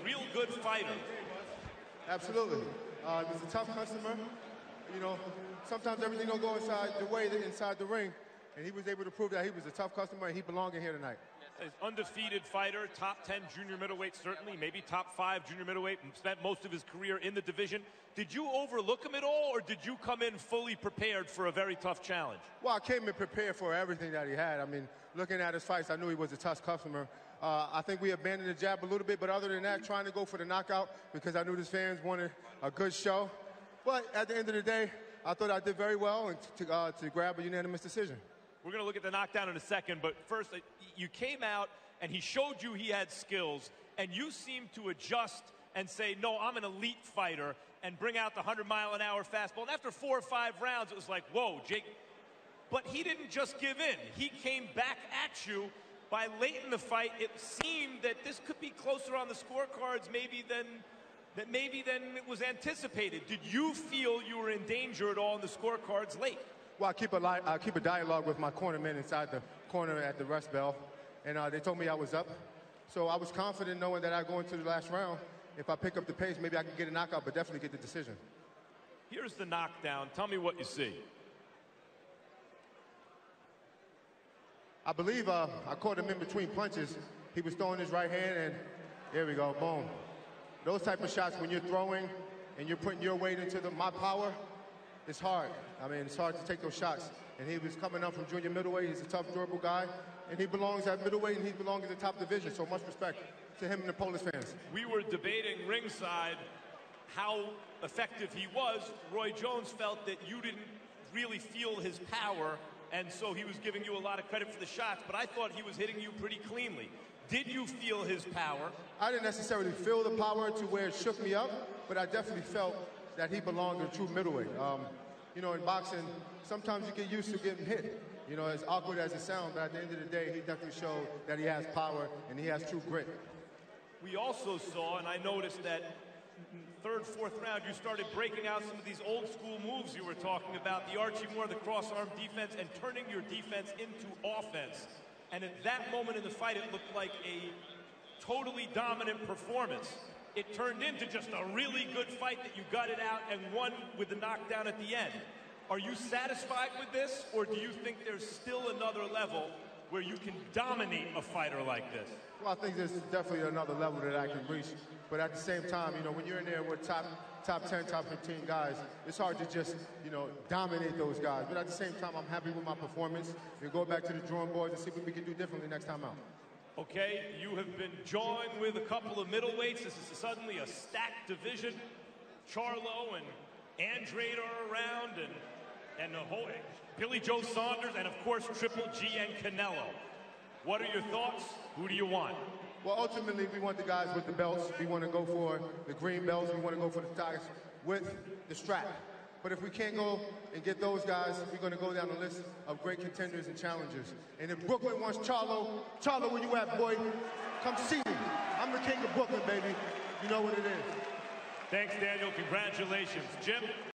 real good fighter. Absolutely. He was a tough customer. You know, sometimes everything don't go inside the ring, and he was able to prove that he was a tough customer and he belonged in here tonight. An undefeated fighter, top 10 junior middleweight certainly, maybe top 5 junior middleweight, spent most of his career in the division. Did you overlook him at all, or did you come in fully prepared for a very tough challenge? Well, I came in prepared for everything that he had. I mean, looking at his fights, I knew he was a tough customer. I think we abandoned the jab a little bit, but other than that, trying to go for the knockout because I knew the fans wanted a good show. But at the end of the day, I thought I did very well and to grab a unanimous decision. We're going to look at the knockdown in a second, but first, you came out and he showed you he had skills, and you seemed to adjust and say, no, I'm an elite fighter, and bring out the 100-mile-an-hour fastball. And after 4 or 5 rounds, it was like, whoa, Jake. But he didn't just give in. He came back at you. By late in the fight, it seemed that this could be closer on the scorecards maybe than it was anticipated. Did you feel you were in danger at all in the scorecards late? Well, I keep a dialogue with my cornermen inside the corner at the rest bell, and they told me I was up. So I was confident knowing that I go into the last round. If I pick up the pace, maybe I can get a knockout, but definitely get the decision. Here's the knockdown. Tell me what you see. I believe I caught him in between punches. He was throwing his right hand, and there we go, boom. Those type of shots, when you're throwing and you're putting your weight into my power, it's hard. I mean, it's hard to take those shots. And he was coming up from junior middleweight. He's a tough, durable guy. And he belongs at middleweight, and he belongs in the top division. So much respect to him and the Polish fans. We were debating ringside how effective he was. Roy Jones felt that you didn't really feel his power, and so he was giving you a lot of credit for the shots. But I thought he was hitting you pretty cleanly. Did you feel his power? I didn't necessarily feel the power to where it shook me up, but I definitely felt that he belonged in true middleweight. You know, in boxing, sometimes you get used to getting hit. You know, as awkward as it sounds, but at the end of the day, he definitely showed that he has power and he has true grit. We also saw, and I noticed that third, fourth round, you started breaking out some of these old school moves you were talking about, the Archie Moore, the cross-arm defense, and turning your defense into offense. And at that moment in the fight, it looked like a totally dominant performance. It turned into just a really good fight that you got it out and won with the knockdown at the end. Are you satisfied with this, or do you think there's still another level where you can dominate a fighter like this? Well, I think there's definitely another level that I can reach. But at the same time, you know, when you're in there with top 10, top 15 guys, it's hard to just, you know, dominate those guys. But at the same time, I'm happy with my performance. We go back to the drawing boards and see what we can do differently next time out. Okay, you have been jawing with a couple of middleweights. This is suddenly a stacked division. CHARLO and Andrade are around, and the whole Billy Joe Saunders, and of course Triple G and Canelo. What are your thoughts? Who do you want? Well, ultimately, we want the guys with the belts. We want to go for the green belts. We want to go for the ties with the strap. But if we can't go and get those guys, we're going to go down the list of great contenders and challengers. And if Brooklyn wants CHARLO, CHARLO, where you at, boy? Come see me. I'm the king of Brooklyn, baby. You know what it is. Thanks, Daniel. Congratulations. Jim?